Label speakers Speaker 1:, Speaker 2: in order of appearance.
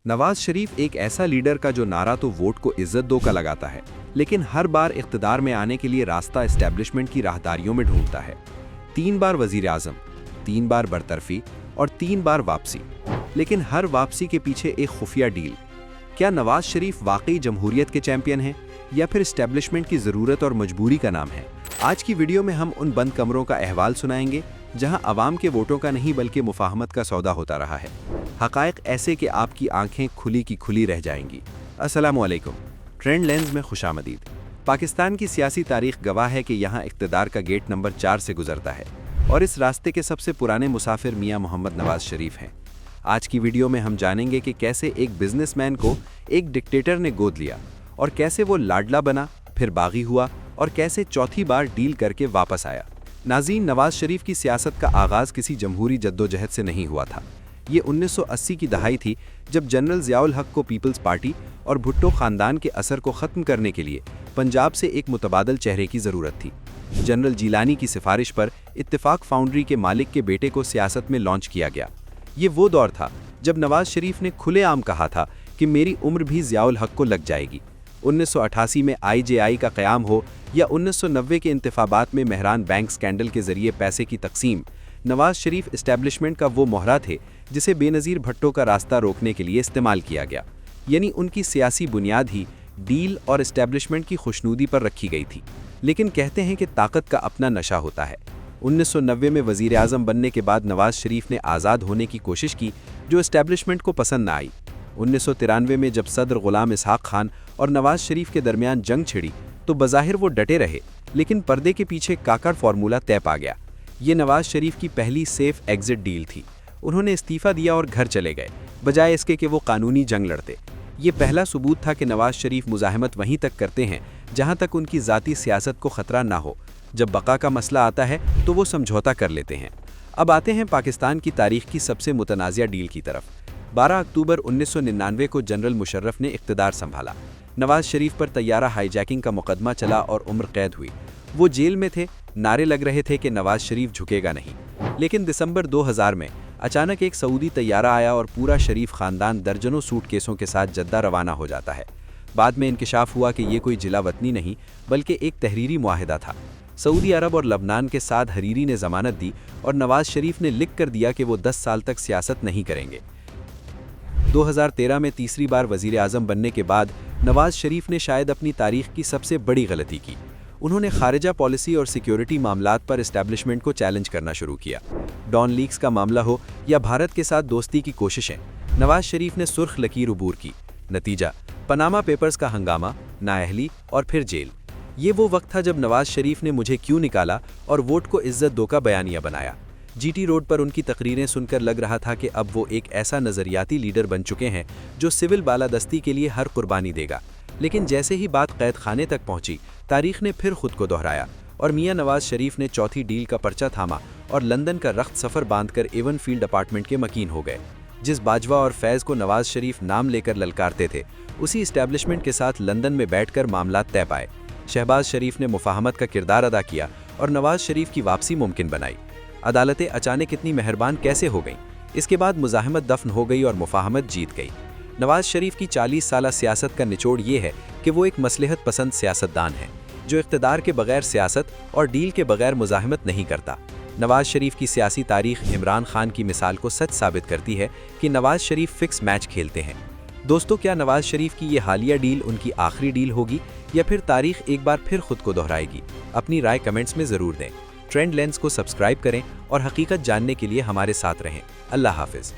Speaker 1: नवाज शरीफ एक ऐसा लीडर का जो नारा तो वोट को इज्जत दो का लगाता है, लेकिन हर बार इख्तिदार में आने के लिए रास्ता एस्टेब्लिशमेंट की राहदारियों में ढूंढता है। 3 बार वजीर आजम, 3 बार बरतरफी और 3 बार वापसी, लेकिन हर वापसी के पीछे एक खुफिया डील। क्या नवाज शरीफ वाकई जमहूरियत के चैंपियन हैं या फिर एस्टेब्लिशमेंट की ज़रूरत और मजबूरी का नाम है? आज की वीडियो में हम उन बंद कमरों का अहवाल सुनाएंगे जहां आवाम के वोटों का नहीं बल्कि मुफाहमत का सौदा होता रहा है। हक़ाइक़ ऐसे कि आपकी आंखें खुली की खुली रह जाएंगी। अस्सलामु अलैकुम। ट्रेंड लेंस में खुशामदीद। पाकिस्तान की सियासी तारीख गवाह है कि यहाँ इक़्तिदार का गेट नंबर 4 से गुजरता है और इस रास्ते के सबसे पुराने मुसाफिर मियाँ मोहम्मद नवाज शरीफ हैं। आज की वीडियो में हम जानेंगे कि कैसे एक बिजनेसमैन को एक डिक्टेटर ने गोद लिया और कैसे वो लाडला बना, फिर बागी हुआ और कैसे चौथी बार डील करके वापस आया। नाज़रीन, नवाज शरीफ की सियासत का आगाज़ किसी जमहूरी जद्दोजहद से नहीं हुआ था। ये 1980 की दहाई थी जब जनरल ज़ियाउल हक को पीपल्स पार्टी और भुट्टो ख़ानदान के असर को ख़त्म करने के लिए पंजाब से एक मुतबादल चेहरे की ज़रूरत थी। जनरल जीलानी की सिफारिश पर इत्तेफाक फाउंड्री के मालिक के बेटे को सियासत में लॉन्च किया गया। ये वो दौर था जब नवाज शरीफ ने खुलेआम कहा था कि मेरी उम्र भी ज़ियाउल हक को लग जाएगी। 1988 में IJI का क़याम हो या 1990 के इंतखाबात में मेहरान बैंक स्कैंडल के ज़रिए पैसे की तकसीम, नवाज शरीफ एस्टेब्लिशमेंट का वो मोहरा थे जिसे बेनज़ीर भट्टो का रास्ता रोकने के लिए इस्तेमाल किया गया। यानी उनकी सियासी बुनियाद ही डील और एस्टेब्लिशमेंट की खुशनुदी पर रखी गई थी। लेकिन कहते हैं कि ताकत का अपना नशा होता है। 1990 में वज़ीर आज़म बनने के बाद नवाज शरीफ ने आज़ाद होने की कोशिश की जो एस्टेब्लिशमेंट को पसंद न आई। 1993 में जब सदर गुलाम इसहाक खान और नवाज शरीफ के दरमियान जंग छिड़ी तो बज़ाहिर वो डटे रहे, लेकिन पर्दे के पीछे काकड़ फार्मूला तय पा गया। ये नवाज शरीफ की पहली सेफ एग्जिट डील थी। उन्होंने इस्तीफ़ा दिया और घर चले गए, बजाय इसके कि वो कानूनी जंग लड़ते। ये पहला सबूत था कि नवाज शरीफ मुज़ाहमत वहीं तक करते हैं जहां तक उनकी ज़ाती सियासत को ख़तरा ना हो। जब बका का मसला आता है तो वो समझौता कर लेते हैं। अब आते हैं पाकिस्तान की तारीख की सबसे मुतनाज़िया डील की तरफ। 12 अक्टूबर 1999 को जनरल मुशर्रफ ने इक़्तिदार संभाला। नवाज शरीफ पर तैयारा हाईजैकिंग का मुकदमा चला और उम्र कैद हुई। वो जेल में थे, नारे लग रहे थे कि नवाज शरीफ झुकेगा नहीं। लेकिन दिसंबर 2000 में अचानक एक सऊदी तैयारा आया और पूरा शरीफ ख़ानदान दर्जनों सूटकेसों के साथ जद्दा रवाना हो जाता है। बाद में इंकिशाफ हुआ कि ये कोई जिला वतनी नहीं बल्कि एक तहरीरी मुआहिदा था। सऊदी अरब और लबनान के साथ हरीरी ने ज़मानत दी और नवाज शरीफ ने लिख कर दिया कि वो 10 साल तक सियासत नहीं करेंगे। 2013 में तीसरी बार वज़ीर आज़म बनने के बाद नवाज शरीफ ने शायद अपनी तारीख की सबसे बड़ी गलती की। उन्होंने खारिजा पॉलिसी और सिक्योरिटी मामलात पर एस्टेब्लिशमेंट को चैलेंज करना शुरू किया। डॉन लीक्स का मामला हो या भारत के साथ दोस्ती की कोशिशें, नवाज शरीफ ने सुर्ख लकीर उबूर की। नतीजा, पनामा पेपर्स का हंगामा, नाअहली और फिर जेल। ये वो वक्त था जब नवाज शरीफ ने मुझे क्यों निकाला और वोट को इज्जत दो का बयानिया बनाया। GT रोड पर उनकी तकरीरें सुनकर लग रहा था कि अब वो एक ऐसा नज़रियाती लीडर बन चुके हैं जो सिविल बालादस्ती के लिए हर कुर्बानी देगा। लेकिन जैसे ही बात कैद खाने तक पहुंची, तारीख ने फिर खुद को दोहराया और मियां नवाज शरीफ ने चौथी डील का पर्चा थामा और लंदन का रख्त सफ़र बांधकर एवन फील्ड अपार्टमेंट के मकीन हो गए। जिस बाजवा और फैज़ को नवाज शरीफ नाम लेकर ललकारते थे, उसी इस्टेब्लिशमेंट के साथ लंदन में बैठकर मामलात तय पाए। शहबाज शरीफ ने मुफाहमत का किरदार अदा किया और नवाज शरीफ की वापसी मुमकिन बनाई। अदालतें अचानक इतनी मेहरबान कैसे हो गईं? इसके बाद मुज़ाहमत दफन हो गई और मुफाहमत जीत गई। नवाज शरीफ की 40 साला सियासत का निचोड़ ये है कि वो एक मसलहत पसंद सियासतदान है जो इक़्तिदार के बगैर सियासत और डील के बगैर मुज़ाहमत नहीं करता। नवाज शरीफ की सियासी तारीख इमरान खान की मिसाल को सच साबित करती है कि नवाज शरीफ फिक्स मैच खेलते हैं। दोस्तों, क्या नवाज शरीफ की ये हालिया डील उनकी आखिरी डील होगी या फिर तारीख एक बार फिर खुद को दोहराएगी? अपनी राय कमेंट्स में ज़रूर दें। ट्रेंड लेंस को सब्सक्राइब करें और हकीकत जानने के लिए हमारे साथ रहें। अल्लाह हाफ़िज़।